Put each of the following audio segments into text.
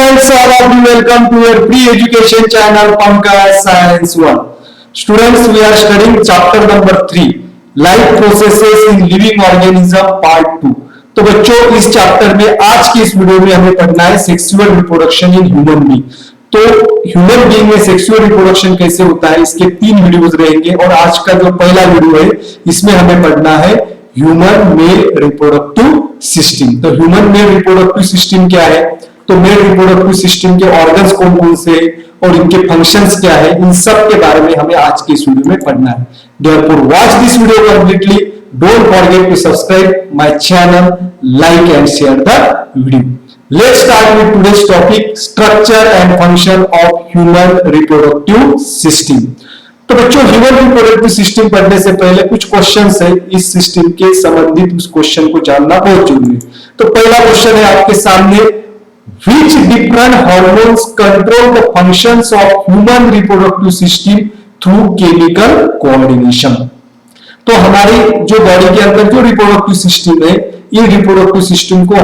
students, all of you welcome to your pre-education channel Pankaj Science 1. Students, we are studying chapter number 3, life processes in living organism part 2. तो बच्चों, इस chapter में आज की इस video में हमें पढ़ना है sexual reproduction in human being. तो ह्यूमन बीइंग में सेक्सुअल रिप्रोडक्शन कैसे होता है, इसके 3 वीडियोस रहेंगे और आज का जो पहला वीडियो है इसमें हमें पढ़ना है ह्यूमन मेल रिप्रोडक्टिव सिस्टम। तो ह्यूमन मेल रिप्रोडक्टिव सिस्टम क्या है, तो मेल रिप्रोडक्टिव सिस्टम के ऑर्गन्स कौन कौन से और इनके फंक्शंस क्या है, इन सब के बारे में हमें आज के इस वीडियो में पढ़ना है। Therefore, watch this video completely. Don't forget to subscribe my channel, like and share the video. Let's start with today's topic, structure and function of human reproductive system. तो बच्चों, ह्यूमन रिप्रोडक्टिव सिस्टम पढ़ने से पहले कुछ questions है, इस system के संबंधित उस क्वेश्चन को जानना बहुत जरूरी है। तो पहला क्वेश्चन है आपके सामने, which different hormones control the functions of human reproductive system through chemical coordination? तो हमारी जो बॉडी के अंदर जो रिप्रोडक्टिव सिस्टम है, ये रिप्रोडक्टिव सिस्टम को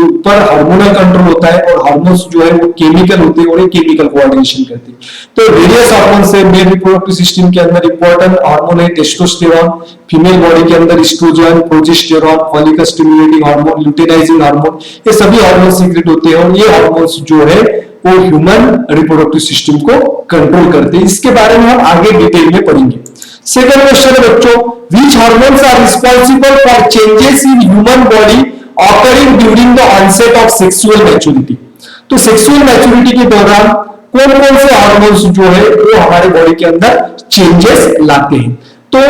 ऊपर हार्मोनल कंट्रोल होता है और हार्मोन्स जो है वो केमिकल होते हैं और ये केमिकल कोऑर्डिनेशन करते हैं। तो वेरियस हार्मोन्स है मेल रिप्रोडक्टिव सिस्टम के अंदर। इंपॉर्टेंट हार्मोन है टेस्टोस्टेरोन, फीमेल बॉडी के अंदर oestrogen, progesterone, follicle stimulating hormone, luteinising hormone, ये सभी हार्मोन सीक्रेट होते हैं और ये हार्मोन्स जो है वो ह्यूमन रिप्रोडक्टिव सिस्टम को कंट्रोल करते हैं। इसके बारे में हम आगे डिटेल में पढ़ेंगे। सेकंड क्वेश्चन है बच्चों, which hormones are responsible for changes in human body occurring during the onset of sexual maturity? तो सेक्सुअल मैच्योरिटी के दौरान कौन कौन से हार्मोन्स जो है वो हमारे बॉडी के अंदर चेंजेस लाते हैं। तो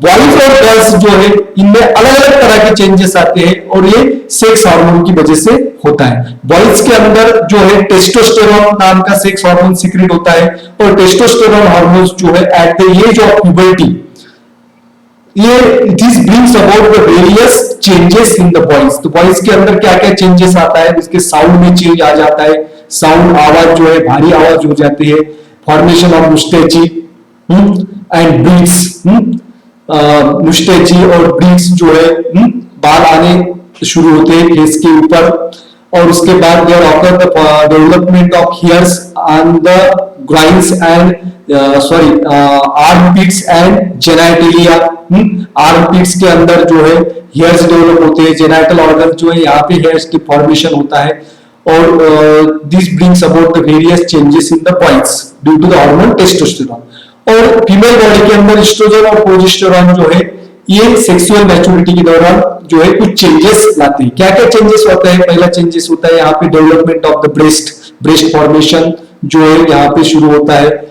बॉयज और गर्ल्स जो है इनमें अलग अलग तरह के चेंजेस आते हैं और ये सेक्स हार्मोन की वजह से होता है। बॉयज के अंदर जो है टेस्टोस्टेरोन नाम का सेक्स हार्मोन सीक्रेट होता है और टेस्टोस्टेरोन हार्मोन जो है at the age of puberty ये it is brings about the various changes in the boys. तो बॉयज के अंदर क्या क्या चेंजेस आता है, इसके साउंड में चेंज आ जाता है, साउंड आवाज जो है भारी आवाज हो जाती है, फॉर्मेशन ऑफ मुस्टैची एंड ब्रीड्स, मुस्टैची और ब्रीड्स जो है बाल आने शुरू होते हैं फेस के ऊपर और उसके बाद there occur the development of hairs on the groins and armpits and genitalia. Armpits के अंदर जो है हेयर्स डेवलप होते हैं, जेनाइटल ऑर्गन जो है यहाँ पे हेयर्स की फॉर्मेशन होता है और this brings about the various changes in the boys due to the hormone testosterone. और फीमेल बॉडी के अंदर एस्ट्रोजन और प्रोजेस्टेरोन जो है ये सेक्सुअल मैच्योरिटी के दौरान जो है कुछ चेंजेस लाते हैं। क्या क्या चेंजेस होता है, पहला चेंजेस होता है यहाँ पे development of the breast formation जो है यहाँ पे शुरू होता है।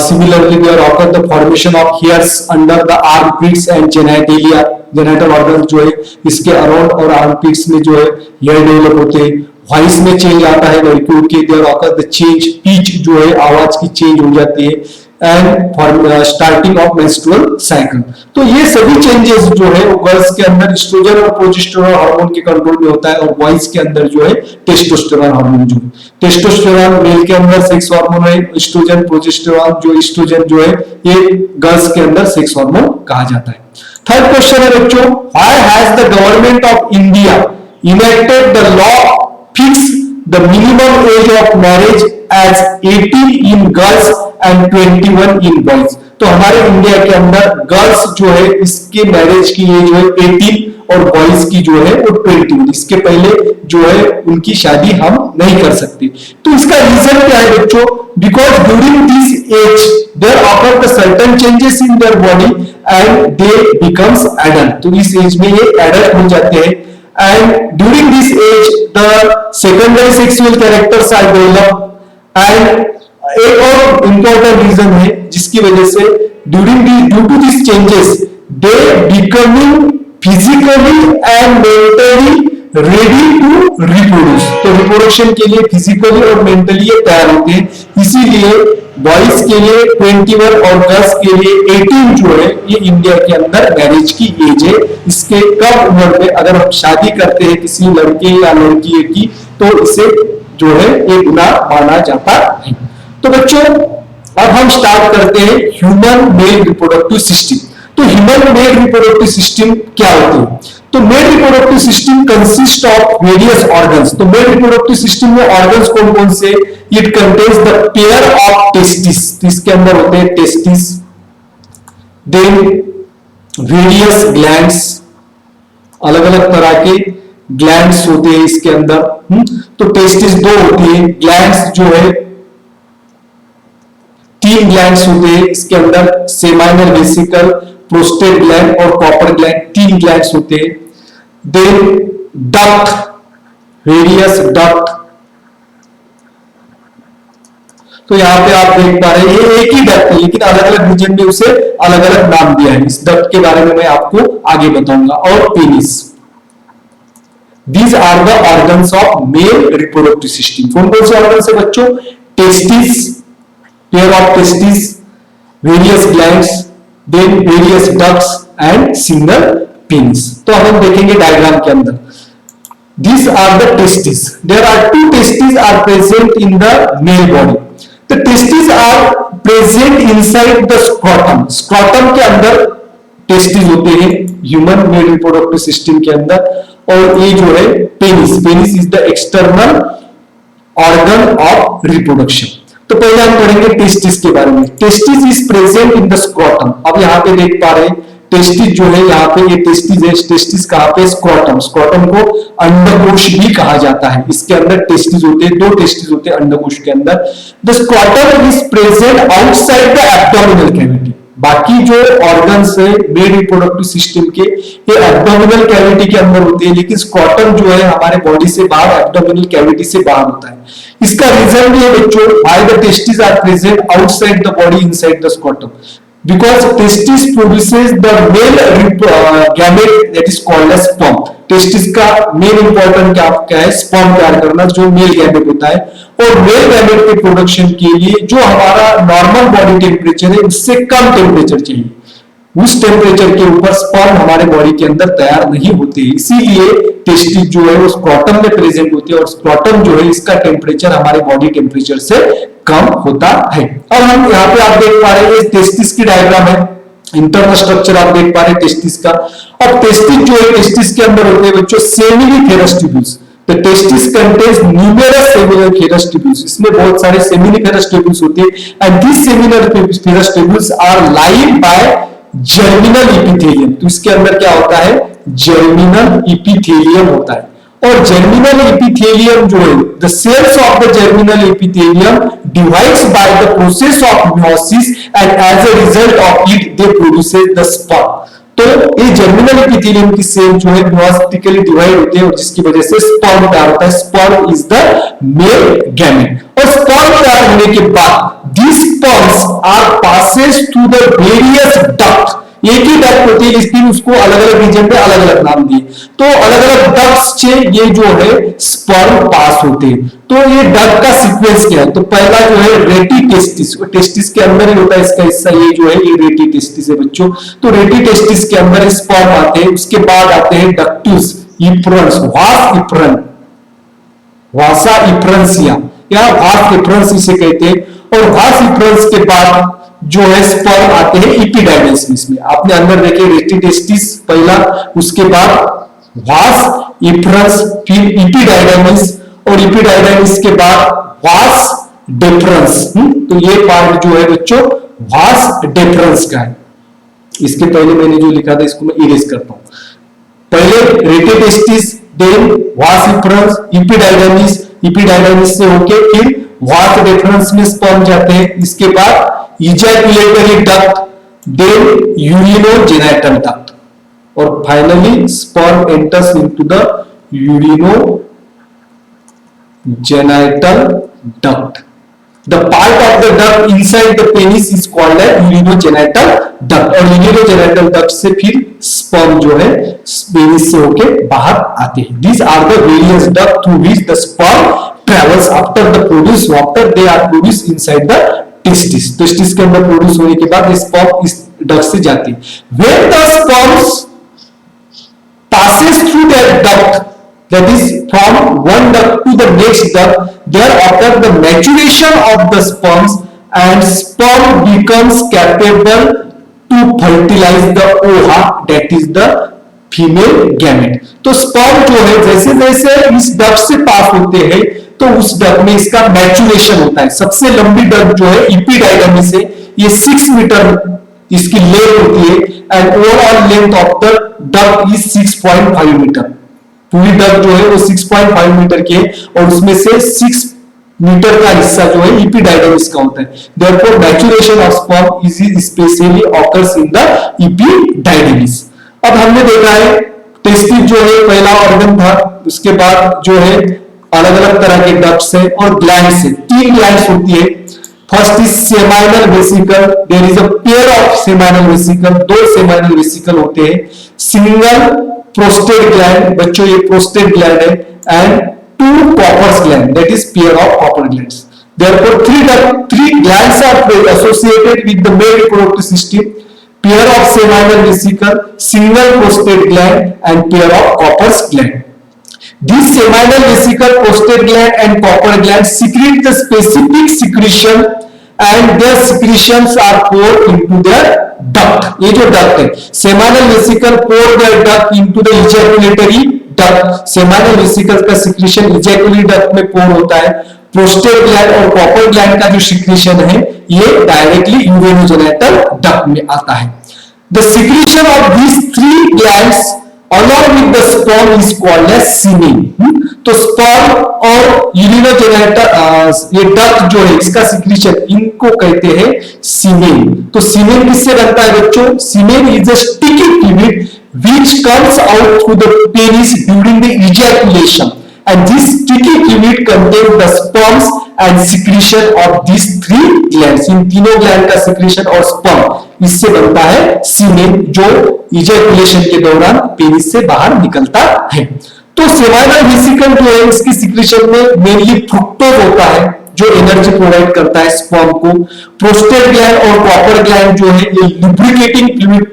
Similarly there occur the formation of hairs under the armpits and genitalia. Genital organ जो है इसके अराउंड और आर्मपिट्स में जो है हेयर डेवलप होते हैं। वॉइस में चेंज आता है लड़कियों के, there occur the change, pitch जो है आवाज की चेंज हो जाती है and starting of menstrual cycle. तो ये सभी चेंजेस जो है वो गर्ल्स के अंदर एस्ट्रोजन और प्रोजेस्टेरोन हार्मोन के कंट्रोल में होता है और बॉयज के अंदर जो है टेस्टोस्टेरोन हार्मोन जो है। टेस्टोस्टेरोन मेल के अंदर सेक्स हार्मोन है, एस्ट्रोजन प्रोजेस्टेरोन जो एस्ट्रोजन जो है ये गर्ल्स के अंदर सेक्स हार्मोन कहा जाता है। थर्ड क्वेश्चन है बच्चों, why has the government of India enacted the law fix the minimum age of marriage as 18 in girls and 21 in boys? तो हमारे इंडिया के अंदर गर्ल्स जो है इसके मैरिज की एज है 18 और बॉयज की जो है वो 21। इसके पहले जो है उनकी शादी हम नहीं कर सकते। तो इसका रीजन क्या है बच्चों, because during this age there occur the certain changes in their body and they becomes adult. तो इस एज में ये एडल्ट हो जाते हैं and during this age the secondary sexual characters are developed and एक और important reason है जिसकी वजह से due to these changes they becoming physically and mentally ready to reproduce। तो रिप्रोडक्शन के लिए फिजिकली और मेंटली ये तैयार होते हैं। इसीलिए बॉयज के लिए 21 और गर्ल्स के लिए 18 जो है ये इंडिया के अंदर मैरिज की एज है। इसके कम उम्र में अगर हम शादी करते हैं किसी लड़के या लड़की की तो इसे जो है ये गुनाह माना जाता है। तो बच्चों अब हम स्टार्ट करते हैं ह्यूमन मेल रिप्रोडक्टिव सिस्टम। तो ह्यूमन मेल रिप्रोडक्टिव सिस्टम क्या होती है? तो mail reproductive system consist of various organs. तो मेल रिप्रोडक्टिव सिस्टम में ऑर्गन्स कौन कौन से? It contains the pair of testis, इसके अंदर होते हैं टेस्टिस, देन वेरियस ग्लैंड्स, अलग अलग तरह के ग्लैंड्स होते हैं इसके अंदर। तो टेस्टिस दो होती है, ग्लैंड्स जो है 3 ग्लैंड्स होते हैं इसके अंदर, सेमाइनल वेसिकल, प्रोस्टेट ग्लैंड और कॉपर ग्लैंड, 3 ग्लैंड्स होते हैं। Then duct, various duct. तो यहां पे आप देख पा रहे हैं ये एक ही डक्ट है लेकिन अलग अलग रीजन में उसे अलग अलग नाम दिया है। इस डक्ट के बारे में मैं आपको आगे बताऊंगा। और penis, these are the organs of male reproductive system. कौन कौन से ऑर्गन है बच्चों? Testis, pair of testis, various glands, then various ducts and single penis. तो हम देखेंगे डायग्राम के अंदर। These are the testes. There are 2 testes are present in the male body. The testes are present inside the scrotum. Scrotum के अंदर testes होते हैं human male reproductive system के अंदर। और ये जो है penis, penis is the external organ of reproduction. तो पहले हम पढ़ेंगे टेस्टिस के बारे में। Testis is present in the scrotum. अब यहाँ पे देख पा रहे हैं टेस्टिस जो है, यहाँ पे ये टेस्टिस है। टेस्टिस कहाँ पे? स्क्रोटम। स्क्रोटम को अंडकोश भी कहा जाता है। इसके अंदर टेस्टिस होते हैं, 2 टेस्टिस होते हैं अंडकोश के अंदर। The scrotum is present outside the abdominal cavity. बाकी जो ऑर्गन्स है मेल रिप्रोडक्टिव सिस्टम के, ये एब्डोमिनल कैविटी के अंदर होते हैं, लेकिन स्क्रोटम जो है हमारे बॉडी से बाहर, एब्डोमिनल कैविटी से बाहर होता है। इसका रीजन भी है बच्चों, why the testis are present outside the body inside the scrotum, because testis produces the male gamete that is called as sperm. Testis का मेन इंपॉर्टेंट क्या है? स्पर्म तैयार करना, जो मेल गैमेट होता है। और मेल गैमेट के प्रोडक्शन के लिए जो हमारा नॉर्मल बॉडी टेम्परेचर है उससे कम टेम्परेचर चाहिए। उस टेम्परेचर के ऊपर स्पर्म हमारे बॉडी के अंदर तैयार नहीं होते, इसीलिए टेस्टिस जो है वो स्क्रोटम में प्रेजेंट होते हैं। और स्क्रोटम जो है इसका टेम्परेचर हमारे बॉडी टेम्परेचर से कम होता है। अब हम यहाँ पे आप देख पा रहे हैं टेस्टिस की डायग्राम है, इंटरनल स्ट्रक्चर आप देख पा रहे हैं टेस्टिस का। अब टेस्टिस जो है टेस्टिस के अंदर होते हैं बच्चों seminiferous tubules. The testis contains numerous seminiferous tubules. इसमें बहुत सारे सेमिनिफेरस ट्यूब्यूल्स होते हैं and this seminiferous tubules are lined by germinal epithelium. तो इसके अंदर क्या होता है? जर्मिनल इपिथेलियम होता है। और जर्मिनल इपिथेलियम जो है, the cells of the germinal epithelium divides by the process of meiosis and as a result of it they produces the sperm. तो ये जर्मिनल एपिथेलियम की सेल जो है मियोसिटिकली डिवाइड होते हैं और जिसकी वजह से स्पर्म तैयार होता है। Sperm is the male gamete. और स्पर्म तैयार होने के बाद these sperms are passes through the various duct। एक ही डक्ट होती है लेकिन उसको अलग अलग रीजन पे अलग अलग नाम दिए। तो अलग अलग डक्ट्स से ये जो है स्पर्म पास होते हैं। तो ये डक्ट का सीक्वेंस क्या है? तो पहला जो है रेटी टेस्टिस, टेस्टिस के अंदर ही होता है इसका हिस्सा, ये जो है ये रेटी टेस्टिस है बच्चों। तो रेटी टेस्टिस के अंदर स्पर्म आते हैं, उसके बाद आते हैं डक्टस, इफ्रंस, वास इफ्रन, वासा इफ्रंसिया या वास इफ्रंस इसे कहते हैं। और वास इफ्रंस के बाद जो है स्पर्म आते हैं इपिडाइडमिस में। आपने अंदर देखे रेटी टेस्टिस पहला, उसके बाद वास इफ्रंस, फिर इपिडाइडमिस और इपिडाइडमिस के बाद वास डेफरंस। तो ये पार्ट जो है बच्चों वास डेफरंस का है। इसके पहले मैंने जो लिखा था इसको मैं इरेज करता हूं। पहले रेटी टेस्टिस, देन वास इफ्रंस, इपिडाइडमिस, इपिडाइडमिस से होके फिर वास डेफरंस में स्पर्म जाते हैं। इसके बाद ejaculatory duct, then urinogenital duct और finally sperm enters into the urinogenital duct. The part of the duct inside the penis is called as urogenital duct और urogenital duct से फिर sperm जो है penis से होके बाहर आते हैं। These are the various ducts through which the sperm travels after they are produced inside the testis। testis के अंदर प्रोड्यूस होने के बाद sperm इस duct से जाती है। When the sperm passes through that duct, that is from one duct to the next duct, there occurs the maturation of the sperms and sperm becomes capable to fertilize the ova, that is the female gamete. तो sperm जो है जैसे जैसे इस duct से पास होते हैं तो उस डक्ट में इसका मैचुरेशन होता है। सबसे लंबी डक्ट जो है एपिडाइडमिस है, ये 6 मीटर इसकी लेंथ होती है and overall length of the duct is 6.5 metre. पूरी डक्ट जो है वो 6.5 मीटर की है और उसमें से 6 मीटर का हिस्सा जो है एपिडाइडमिस का होता है। Therefore maturation of sperm is specially occurs in the epididymis. अब हमने देखा है टेस्टिस जो है पहला ऑर्गन था, उसके बाद जो है अलग अलग तरह के डक्ट्स है और ग्लैंड्स है। 3 ग्लैंड्स होती है। First is seminal vesicle, there is a pair of seminal vesicle, 2 seminal vesicle होते हैं। सिंगल प्रोस्टेट ग्लैंड, बच्चों ये प्रोस्टेट ग्लैंड है, and 2 Cowper's gland, that is pair of Cowper glands. Therefore, 3 glands are associated with the male reproductive system. Pair of seminal vesicle, single prostate gland, and pair of Copper's gland. These seminal vesicle, prostate gland, and Copper gland secrete the specific secretion, and their secretions are poured into their duct. ये जो duct है, seminal vesicle pour their duct into the ejaculatory duct. Seminal vesicle का secretion ejaculatory duct में pour होता है। Prostate gland और Cowper gland का जो सिक्रीशन है ये डायरेक्टली यूरिनोजेनिटल डक्ट में आता है। The secretion of these 3 glands along with the sperm is called as semen. तो स्पर्म और यूरिनोजेनिटल ये डक्ट जो है इसका सिक्रीशन इनको कहते हैं सीमेन। तो सीमेन किससे बनता है बच्चों? Semen is a sticky fluid which comes out through the penis during the ejaculation. And this sticky fluid contains the sperms and secretion of these 3 glands. इन तीनों ग्लैंड का secretion और sperm इससे बनता है सीमेन जो इजैकुलेशन के दौरान पेनिस से बाहर निकलता है। तो सेमाइनल वेसिकल जो है इसकी सिक्रेशन में मेनली फ्रुक्टोज होता है जो एनर्जी प्रोवाइड करता है स्पर्म को। प्रोस्टेट ग्लैंड और कॉपर ग्लैंड जो है ये लुब्रिकेटिंग फ्लूइड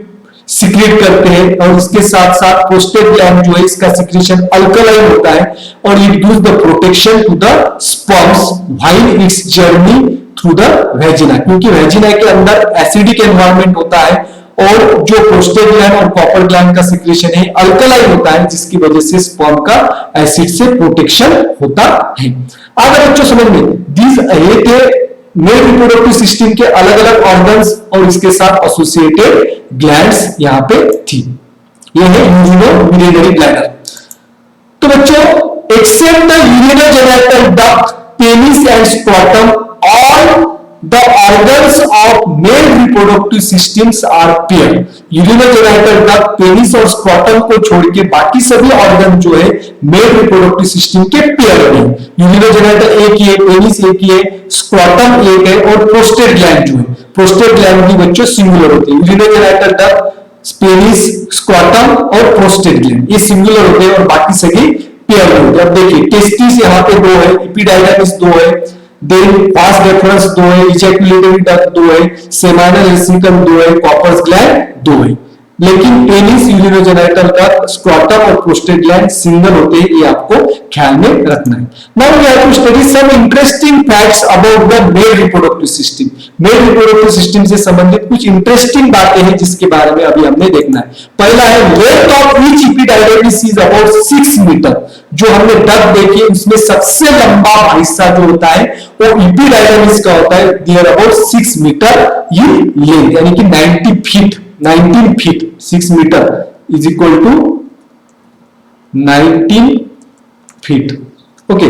सिक्रेट करते हैं और इसके साथ साथ प्रोस्टेट ग्लैंड जो है इसका सिक्रेशन अल्कलाइन होता है और it gives the protection to the sperms while its journey through the vagina, क्योंकि वेजिना के अंदर एसिडिक एनवायरनमेंट होता है और जो प्रोस्टेट ग्लैंड और कॉपर ग्लैंड का सिक्रेशन है अल्कलाइन होता है जिसकी वजह से स्पर्म का एसिड से प्रोटेक्शन होता है। आगे बच्चों समझ में दीज मेल रिप्रोडक्टिव सिस्टम के अलग अलग ऑर्गन्स और इसके साथ एसोसिएटेड ग्लैंड्स यहाँ पे थी। ये है यूरिनरी ब्लैडर। तो बच्चों except the urinogenital duct, penis and scrotum, all the organs of male reproductive systems are pair. Urinogenital duct, penis और स्क्रोटम को छोड़ के बाकी सभी ऑर्गन जो है मेल रिप्रोडक्टिव सिस्टम के पेयर में। यूरिनोजेनिटल एक ही है, पेनिस एक ही है, स्क्रोटम एक है और प्रोस्टेट ग्लैंड जो है, प्रोस्टेट ग्लैंड भी बच्चों सिंगुलर होते हैं। यूरिनोजेनिटल डक्ट, पेनिस, स्क्रोटम और प्रोस्टेट ग्लैंड ये सिंगुलर होते हैं और बाकी सभी पेयर में होते हैं। अब देखिए टेस्टिस यहाँ पे 2 है, एपिडाइडमिस 2 है, देन पास रेफरेंस 2 है, इजैकुलेटरी डक्ट 2 है, सेमाइनल वेसिकल 2 है, कॉपर्स ग्लैंड 2 है। लेकिन पेनिस, यूरिनोजेनिटल डक्ट, स्क्रोटम और प्रोस्टेट ग्लैंड सिंगल होते हैं, ये आपको ख्याल में रखना है। Now we have to study some interesting facts about the male reproductive system. Male reproductive system से संबंधित कुछ इंटरेस्टिंग बातें हैं जिसके बारे में अभी हमने देखना है। पहला है length of each epididymis is about 6 metre. जो हमने डक्ट देखी उसमें सबसे लंबा हिस्सा जो होता है वो एपिडाइडमिस का होता है, they're about 6 metre in length, यानी कि 19 feet 6 metre is equal to 19 feet. Okay.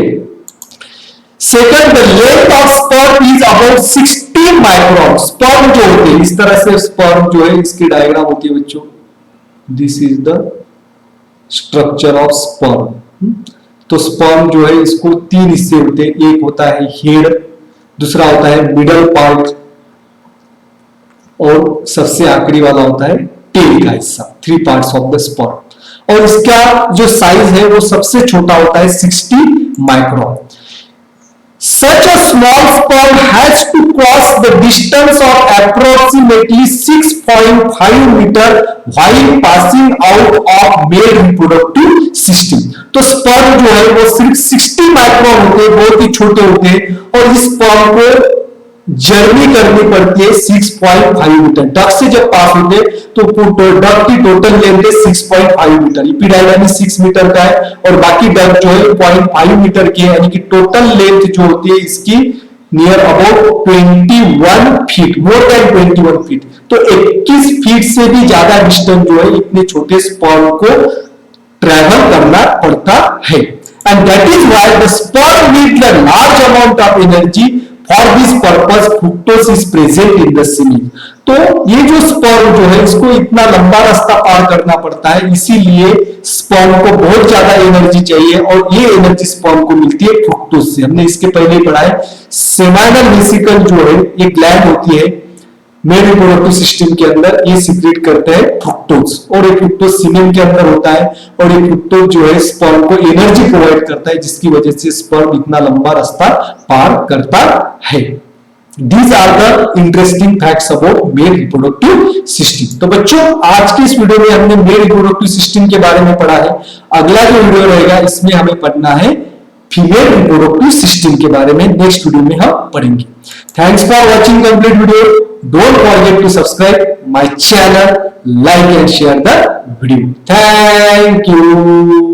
Second, the length of sperm is about 60 micron. Sperm जो होते हैं इस तरह से स्पर्म जो है इसकी डायग्राम होती है बच्चों, this is the structure of sperm. तो स्पर्म जो है इसको 3 हिस्से होते हैं, एक होता है हेड, दूसरा होता है मिडल पार्ट और सबसे आखिरी वाला होता है टेल का हिस्सा, 3 पार्ट्स ऑफ द स्पर्म। और इसका जो साइज है वो सबसे छोटा होता है 60 micron. Such a small sperm has to cross the distance of approximately 6.5 meter while passing out of male reproductive system. तो स्पर्म जो है वो सिर्फ 60 माइक्रोन होते हैं, बहुत ही छोटे होते हैं और इस स्पर्म को जर्नी करनी पड़ती है 6.5 मीटर। डक से जब पास होते हैं तो डक की टोटल लेंथ है 6.5 मीटर, इपिडायडामिस 6 मीटर का है और बाकी डक जो है 0.5 मीटर की है, यानी कि टोटल लेंथ जो होती है इसकी near about 21 feet, more than 21 feet. तो 21 फीट से भी ज्यादा डिस्टेंस जो है इतने छोटे स्पर्म को ट्रैवल करना पड़ता है। And that is why the sperm need the large amount of energy, for this purpose fructose is present in the semen. तो ये जो स्पर्म जो है इसको इतना लंबा रास्ता पार करना पड़ता है, इसीलिए स्पर्म को बहुत ज्यादा एनर्जी चाहिए और ये एनर्जी स्पर्म को मिलती है फ्रुक्टोज से। हमने इसके पहले पढ़ा है सेमाइनल वेसिकल जो है ये ग्लैंड होती है मेल रिप्रोडक्टिव सिस्टम के अंदर, ये सीक्रेट करता है फ्रुक्टोज और ये फ्रुक्टोज सीमेन के अंदर होता है और ये फ्रुक्टोज जो है स्पर्म को एनर्जी प्रोवाइड करता है, जिसकी वजह से स्पर्म इतना लंबा रास्ता पार करता है। These are the interesting facts about male reproductive system। तो बच्चों आज के इस वीडियो में हमने मेल रिप्रोडक्टिव सिस्टम के बारे में पढ़ा है। अगला जो वीडियो रहेगा इसमें हमें पढ़ना है फीमेल रिप्रोडक्टिव सिस्टम के बारे में, नेक्स्ट वीडियो में हम पढ़ेंगे। Thanks for watching complete video. Don't forget to subscribe my channel, like and share the video. Thank you.